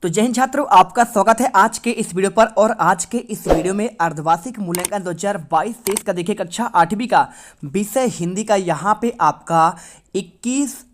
तो जय हिंद छात्रों, आपका स्वागत है आज के इस वीडियो पर। और आज के इस वीडियो में अर्धवार्षिक मूल्यांकन 2022-23 का देखिए कक्षा 8वीं का विषय हिंदी का यहाँ पे आपका 21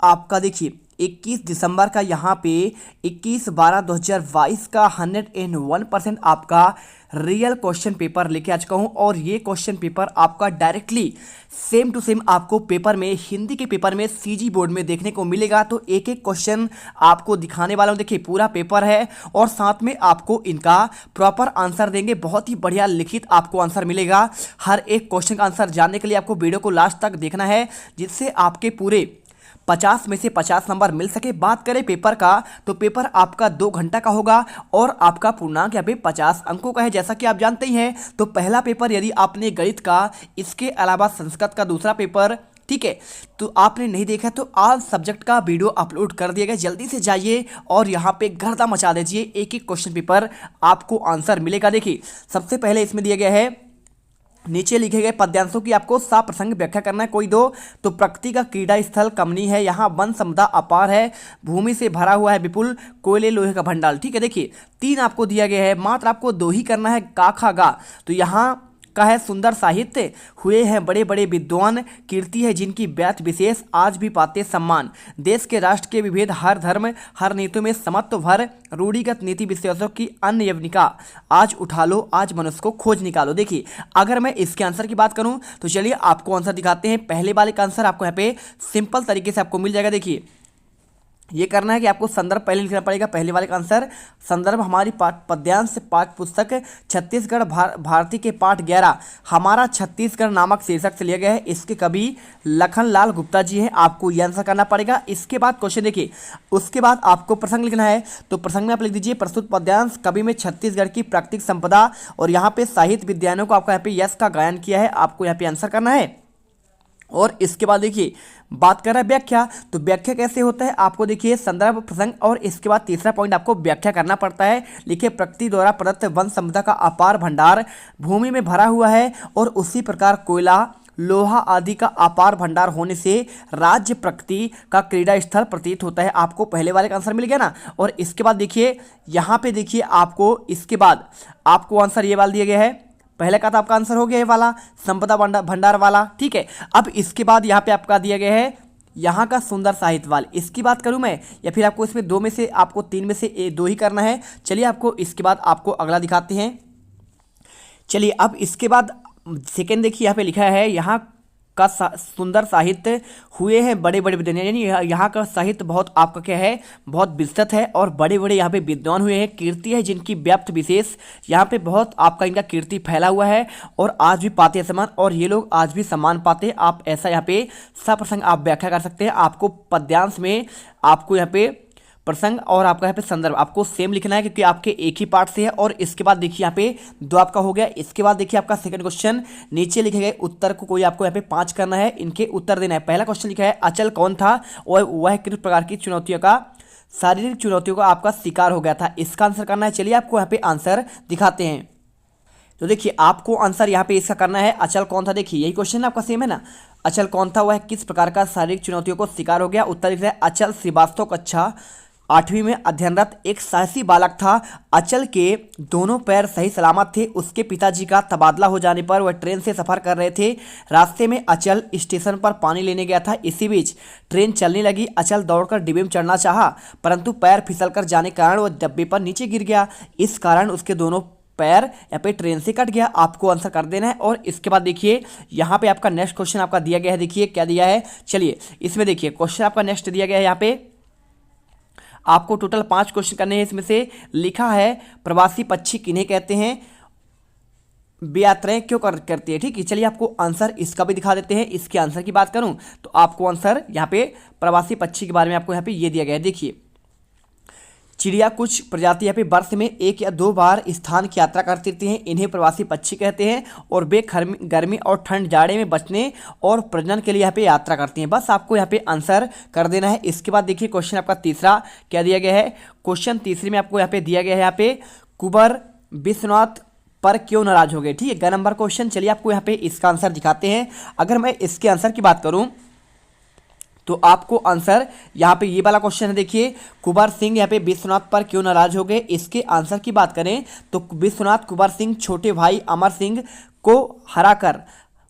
दिसंबर का यहाँ पे 21/12/2022 का 101% आपका रियल क्वेश्चन पेपर लेके आ चुका हूँ। और ये क्वेश्चन पेपर आपका डायरेक्टली सेम टू सेम आपको पेपर में, हिंदी के पेपर में सीजी बोर्ड में देखने को मिलेगा। तो एक एक क्वेश्चन आपको दिखाने वाला हूँ। देखिए पूरा पेपर है और साथ में आपको इनका प्रॉपर आंसर देंगे। बहुत ही बढ़िया लिखित आपको आंसर मिलेगा। हर एक क्वेश्चन का आंसर जानने के लिए आपको वीडियो को लास्ट तक देखना है, जिससे आपके पूरे 50 में से 50 नंबर मिल सके। बात करें पेपर का, तो पेपर आपका 2 घंटा का होगा और आपका पूर्णांक यहाँ पे 50 अंकों का है। जैसा कि आप जानते ही हैं, तो पहला पेपर यदि आपने गणित का, इसके अलावा संस्कृत का दूसरा पेपर, ठीक है, तो आपने नहीं देखा तो आज सब्जेक्ट का वीडियो अपलोड कर दिया गया। जल्दी से जाइए और यहाँ पे गर्दा मचा दीजिए। एक एक क्वेश्चन पेपर आपको आंसर मिलेगा। देखिए सबसे पहले इसमें दिया गया है, नीचे लिखे गए पद्यांशों की आपको साप्रसंग व्याख्या करना है। कोई दो, तो प्रकृति का क्रीड़ा स्थल कमनी है, यहाँ वन संपदा अपार है, भूमि से भरा हुआ है विपुल, कोयले लोहे का भंडार। ठीक है, देखिए 3 आपको दिया गया है, मात्र आपको 2 ही करना है। का खा गा, तो यहाँ का है सुंदर साहित्य, हुए हैं बड़े बड़े विद्वान, कीर्ति है जिनकी व्यात विशेष, आज भी पाते सम्मान, देश के राष्ट्र के विभेद, हर धर्म हर नीतियों में समत्व भर, रूढ़िगत नीति विशेषों की अन्य यवनिका, आज उठा लो आज मनुष्य को खोज निकालो। देखिए अगर मैं इसके आंसर की बात करूं तो चलिए आपको आंसर दिखाते हैं। पहले वाले का आंसर आपको यहाँ पे सिंपल तरीके से आपको मिल जाएगा। देखिए ये करना है कि आपको संदर्भ पहले लिखना पड़ेगा। पहले वाले का आंसर, संदर्भ हमारी पद्यांश पाठ्य पुस्तक छत्तीसगढ़ भारती के पाठ 11, हमारा छत्तीसगढ़ नामक शीर्षक से लिया गया है। इसके कवि लखनलाल गुप्ता जी हैं। आपको ये आंसर करना पड़ेगा। इसके बाद क्वेश्चन देखिए, उसके बाद आपको प्रसंग लिखना है। तो प्रसंग में आप लिख दीजिए, प्रस्तुत पद्यांश कवि में छत्तीसगढ़ की प्राकृतिक संपदा, और यहाँ पे साहित्य विद्वानों को आपको यहाँ पे यश का गायन किया है। आपको यहाँ पे आंसर करना है। और इसके बाद देखिए बात कर रहा है व्याख्या, तो व्याख्या कैसे होता है आपको देखिए, संदर्भ प्रसंग और इसके बाद तीसरा पॉइंट आपको व्याख्या करना पड़ता है। लिखिए प्रकृति द्वारा प्रदत्त वन संपदा का अपार भंडार भूमि में भरा हुआ है, और उसी प्रकार कोयला लोहा आदि का अपार भंडार होने से राज्य प्रकृति का क्रीड़ा स्थल प्रतीत होता है। आपको पहले वाले का आंसर मिल गया ना। और इसके बाद देखिए यहाँ पे देखिए आपको इसके बाद आपको आंसर ये वाला दिया गया है। पहले का तो आपका आंसर हो गया ये वाला संपदा भंडार वाला, ठीक है। अब इसके बाद यहाँ पे आपका दिया गया है यहाँ का सुंदर साहित्य वाल। इसकी बात करूँ मैं, या फिर आपको इसमें 2 में से, आपको 3 में से 2 ही करना है। चलिए आपको इसके बाद आपको अगला दिखाते हैं। चलिए अब इसके बाद सेकेंड देखिए यहाँ पे लिखा है, यहाँ का सुंदर साहित्य, हुए हैं बड़े बड़े विद्वान, यानी यहाँ का साहित्य बहुत आपका क्या है, बहुत विस्तृत है और बड़े बड़े यहाँ पे विद्वान हुए हैं। कीर्ति है जिनकी व्याप्त विशेष, यहाँ पे बहुत आपका इनका कीर्ति फैला हुआ है और आज भी पाते हैं सम्मान, और ये लोग आज भी सम्मान पाते हैं। आप ऐसा यहाँ पे सप्रसंग आप व्याख्या कर सकते हैं। आपको पद्यांश में आपको यहाँ पे प्रसंग और आपका यहाँ पे संदर्भ आपको सेम लिखना है, क्योंकि आपके एक ही पार्ट से है। और इसके बाद देखिए यहाँ पे 2 आपका हो गया। इसके बाद देखिए आपका सेकंड क्वेश्चन, नीचे लिखे गए उत्तर को कोई आपको यहाँ पे 5 करना है, इनके उत्तर देना है। पहला क्वेश्चन लिखा है, अचल कौन था और वह किस प्रकार की चुनौतियों का, शारीरिक चुनौतियों का आपका शिकार हो गया था। इसका आंसर करना है। चलिए आपको यहाँ पे आंसर दिखाते हैं। तो देखिए आपको आंसर यहाँ पे इसका करना है, अचल कौन था। देखिए यही क्वेश्चन आपका सेम है ना, अचल कौन था वह किस प्रकार का शारीरिक चुनौतियों को शिकार हो गया। उत्तर लिख रहा है, अचल श्रीवास्तव कक्षा 8वीं में अध्ययनरत एक साहसी बालक था। अचल के दोनों पैर सही सलामत थे। उसके पिताजी का तबादला हो जाने पर वह ट्रेन से सफर कर रहे थे। रास्ते में अचल स्टेशन पर पानी लेने गया था। इसी बीच ट्रेन चलने लगी। अचल दौड़कर डिब्बे में चढ़ना चाहा, परंतु पैर फिसलकर जाने के कारण वह डब्बे पर नीचे गिर गया। इस कारण उसके दोनों पैर यहाँ पे ट्रेन से कट गया। आपको आंसर कर देना है। और इसके बाद देखिए यहाँ पे आपका नेक्स्ट क्वेश्चन आपका दिया गया है। देखिए क्या दिया है, चलिए इसमें देखिए क्वेश्चन आपका नेक्स्ट दिया गया है। यहाँ पे आपको टोटल 5 क्वेश्चन करने हैं। इसमें से लिखा है, प्रवासी पक्षी किन्हें कहते हैं, वे यात्राएं क्यों करती है। ठीक है, चलिए आपको आंसर इसका भी दिखा देते हैं। इसके आंसर की बात करूं तो आपको आंसर यहाँ पे प्रवासी पक्षी के बारे में आपको यहाँ पे ये दिया गया है। देखिए चिड़िया कुछ प्रजाति यहाँ पे वर्ष में 1 या 2 बार स्थान की यात्रा करती रहती हैं, इन्हें प्रवासी पक्षी कहते हैं। और वे गर्मी और ठंड जाड़े में बचने और प्रजनन के लिए यहाँ पे यात्रा करती हैं। बस आपको यहाँ पे आंसर कर देना है। इसके बाद देखिए क्वेश्चन आपका तीसरा क्या दिया गया है। क्वेश्चन तीसरे में आपको यहाँ पे दिया गया है, यहाँ पे कुंवर विश्वनाथ पर क्यों नाराज हो गए। ठीक है, ग नंबर क्वेश्चन। चलिए आपको यहाँ पे इसका आंसर दिखाते हैं। अगर मैं इसके आंसर की बात करूँ तो आपको आंसर यहाँ पे ये वाला क्वेश्चन है। देखिए, कुंवर सिंह यहाँ पे विश्वनाथ पर क्यों नाराज हो गए, इसके आंसर की बात करें तो विश्वनाथ कुंवर सिंह छोटे भाई अमर सिंह को हराकर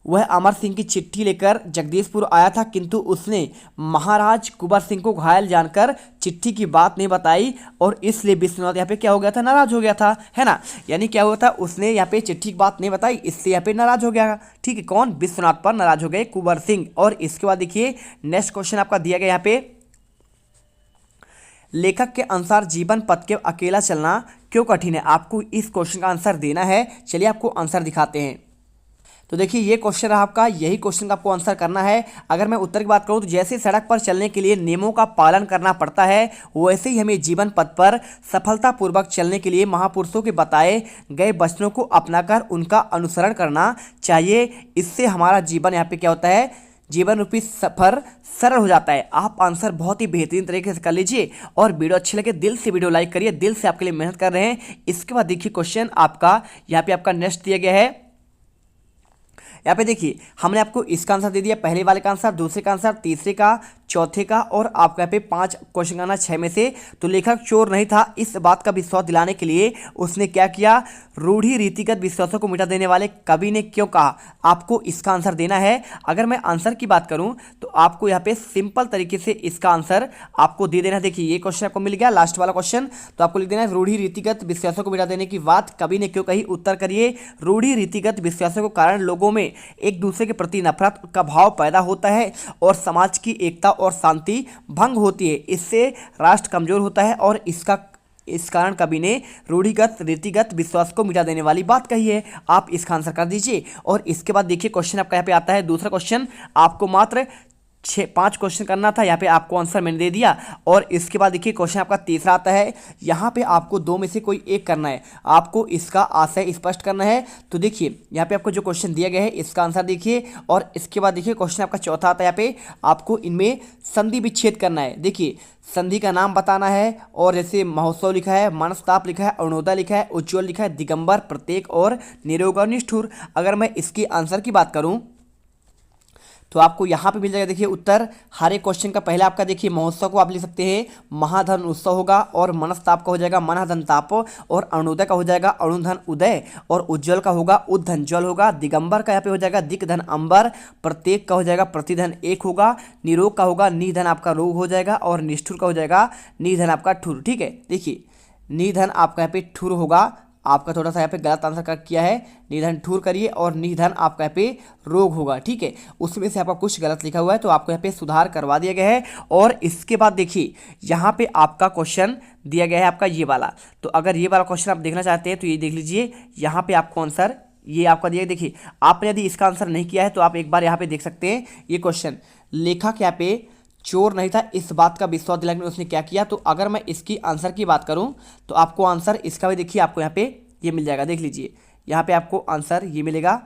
वह अमर सिंह की चिट्ठी लेकर जगदीशपुर आया था, किंतु उसने महाराज कुंवर सिंह को घायल जानकर चिट्ठी की बात नहीं बताई और इसलिए विश्वनाथ यहाँ पे क्या हो गया था, नाराज हो गया था, है ना। यानी क्या हुआ था, उसने यहाँ पे चिट्ठी की बात नहीं बताई, इसलिए यहाँ पे नाराज हो गया। ठीक है, कौन, विश्वनाथ पर नाराज हो गए कुंवर सिंह। और इसके बाद देखिए नेक्स्ट क्वेश्चन आपका दिया गया यहाँ पे, लेखक के अनुसार जीवन पथ के अकेला चलना क्यों कठिन है। आपको इस क्वेश्चन का आंसर देना है। चलिए आपको आंसर दिखाते हैं। तो देखिए ये क्वेश्चन रहा आपका, यही क्वेश्चन का आपको आंसर करना है। अगर मैं उत्तर की बात करूं तो जैसे सड़क पर चलने के लिए नियमों का पालन करना पड़ता है, वैसे ही हमें जीवन पथ पर सफलतापूर्वक चलने के लिए महापुरुषों के बताए गए वचनों को अपनाकर उनका अनुसरण करना चाहिए। इससे हमारा जीवन यहाँ पे क्या होता है, जीवन रूपी सफर सरल हो जाता है। आप आंसर बहुत ही बेहतरीन तरीके से कर लीजिए और वीडियो अच्छी लगे दिल से वीडियो लाइक करिए, दिल से आपके लिए मेहनत कर रहे हैं। इसके बाद देखिए क्वेश्चन आपका यहाँ पे आपका नेक्स्ट दिया गया है। यहाँ पे देखिए हमने आपको इसका आंसर दे दिया, पहले वाले का आंसर, दूसरे का आंसर, तीसरे का, चौथे का, और आपको यहाँ पे 5 क्वेश्चन आना 6 में से। तो लेखक चोर नहीं था, इस बात का विश्वास दिलाने के लिए उसने क्या किया, रूढ़ी रीतिगत विश्वासों को मिटा देने वाले कवि ने क्यों कहा। आपको इसका आंसर देना है। अगर मैं आंसर की बात करूं तो आपको यहाँ पे सिंपल तरीके से इसका आंसर आपको दे देना है। देखिए ये क्वेश्चन आपको मिल गया, लास्ट वाला क्वेश्चन, तो आपको लिख देना है रूढ़ी रीतिगत विश्वासों को मिटा देने की बात कवि ने क्यों कही। उत्तर करिए, रूढ़ी रीतिगत विश्वासों के कारण लोगों में एक दूसरे के प्रति नफरत का भाव पैदा होता है और समाज की एकता और शांति भंग होती है। इससे राष्ट्र कमजोर होता है और इस कारण कवि ने रूढ़िगत रीतिगत विश्वास को मिटा देने वाली बात कही है। आप इसका आंसर कर दीजिए। और इसके बाद देखिए क्वेश्चन आपका यहाँ पे आता है दूसरा क्वेश्चन, आपको मात्र 5 क्वेश्चन करना था, यहाँ पे आपको आंसर मैंने दे दिया। और इसके बाद देखिए क्वेश्चन आपका तीसरा आता है, यहाँ पे आपको 2 में से कोई एक करना है, आपको इसका आशय स्पष्ट करना है। तो देखिए यहाँ पे आपको जो क्वेश्चन दिया गया है इसका आंसर देखिए। और इसके बाद देखिए क्वेश्चन आपका चौथा आता है, यहाँ पे आपको इनमें संधि विच्छेद करना है। देखिए संधि का नाम बताना है, और जैसे महोत्सव लिखा है, मनस्ताप लिखा है, अरुणोदय लिखा है, उज्ज्वल लिखा है, दिगंबर, प्रत्येक और निरोग और निष्ठुर। अगर मैं इसकी आंसर की बात करूँ तो आपको यहाँ पे मिल जाएगा। देखिए उत्तर हर एक क्वेश्चन का पहला आपका देखिए महोत्सव को आप लिख सकते हैं महाधन उत्सव होगा, और मनस्ताप का हो जाएगा मनधन ताप, और अरुणोदय का हो जाएगा अरुणधन उदय, और उज्ज्वल का होगा उद्धन ज्वल होगा, दिगंबर का यहाँ पे हो जाएगा दिग्धन अंबर, प्रत्येक का हो जाएगा प्रतिधन एक होगा, निरोग का होगा निधन आपका रोग हो जाएगा, और निष्ठुर का हो जाएगा निधन आपका ठुर। ठीक है, देखिए निधन आपका यहाँ पे ठुर होगा, आपका थोड़ा सा यहाँ पे गलत आंसर कर किया है, निधन ठूर करिए, और निधन आपका यहाँ पे रोग होगा। ठीक है, उसमें से आपका कुछ गलत लिखा हुआ है तो आपको यहाँ पे सुधार करवा दिया गया है। और इसके बाद देखिए यहाँ पे आपका क्वेश्चन दिया गया है आपका ये वाला, तो अगर ये वाला क्वेश्चन आप देखना चाहते हैं तो ये देख लीजिए, यहाँ पे आपको आंसर ये आपका दिया। देखिए आपने यदि इसका आंसर नहीं किया है तो आप एक बार यहाँ पे देख सकते हैं ये क्वेश्चन, लेखक यहाँ पे चोर नहीं था, इस बात का विश्वास दिलाने में उसने क्या किया। तो अगर मैं इसकी आंसर की बात करूं तो आपको आंसर इसका भी देखिए आपको यहाँ पे ये मिल जाएगा। देख लीजिए यहाँ पे आपको आंसर ये मिलेगा,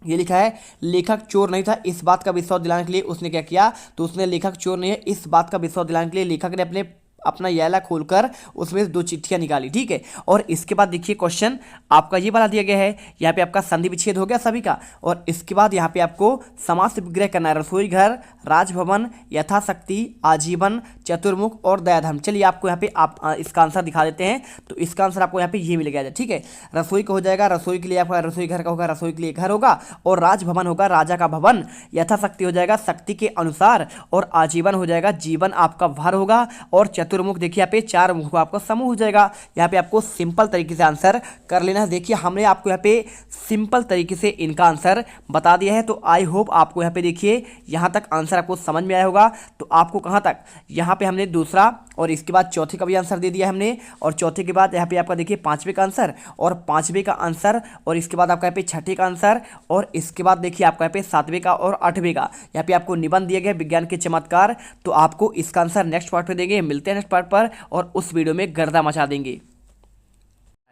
ये लिखा है लेखक चोर नहीं था, इस बात का विश्वास दिलाने के लिए उसने क्या किया। तो उसने लेखक चोर नहीं है इस बात का विश्वास दिलाने के लिए लेखक ने अपना यैला खोलकर उसमें 2 चिट्ठियां निकाली। ठीक है, और इसके बाद देखिए क्वेश्चन आपका ये वाला दिया गया है, यहाँ पे आपका संधि विच्छेद हो गया सभी का। और इसके बाद यहाँ पे आपको समाज से विग्रह करना है, रसोई घर, राजभवन, यथाशक्ति, आजीवन, चतुर्मुख और दयाधर्म। चलिए आपको यहाँ पे आप इसका आंसर दिखा देते हैं। तो इसका आंसर आपको यहाँ पे ये मिलेगा। ठीक है, रसोई का हो जाएगा रसोई के लिए आपका रसोई घर का होगा रसोई के लिए घर होगा, और राजभवन होगा राजा का भवन, यथाशक्ति हो जाएगा शक्ति के अनुसार, और आजीवन हो जाएगा जीवन आपका भर होगा, और चतुर्मुख देखिए यहाँ पे 4 मुख आपका समूह हो जाएगा। यहाँ पे आपको सिंपल तरीके से आंसर कर लेना है। देखिए हमने आपको यहाँ पे सिंपल तरीके से इनका आंसर बता दिया है। तो आई होप आपको यहाँ पे देखिए यहाँ तक आंसर आपको समझ में आया होगा। तो आपको कहाँ तक, यहाँ पे हमने दूसरा और इसके बाद चौथे का भी आंसर दे दिया हमने, और चौथे के बाद यहाँ पे आपका देखिए 5वें का आंसर, और 5वें का आंसर, और इसके बाद आपका यहाँ पे 6ठे का आंसर, और इसके बाद देखिए आपका यहाँ पे 7वें का और 8वें का यहाँ पे आपको निबंध दिया गया विज्ञान के चमत्कार। तो आपको इसका आंसर नेक्स्ट पार्ट में देंगे। मिलते हैं नेक्स्ट पार्ट पर, और उस वीडियो में गर्दा मचा देंगे।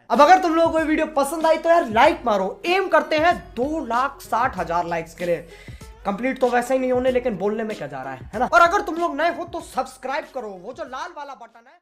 अब अगर तुम लोगों को ये वीडियो पसंद आई तो यार लाइक मारो, एम करते हैं 2,60,000 लाइक्स के लिए। कंप्लीट तो वैसे ही नहीं होने, लेकिन बोलने में क्या जा रहा है ना। और अगर तुम लोग नए हो तो सब्सक्राइब करो, वो जो लाल वाला बटन है।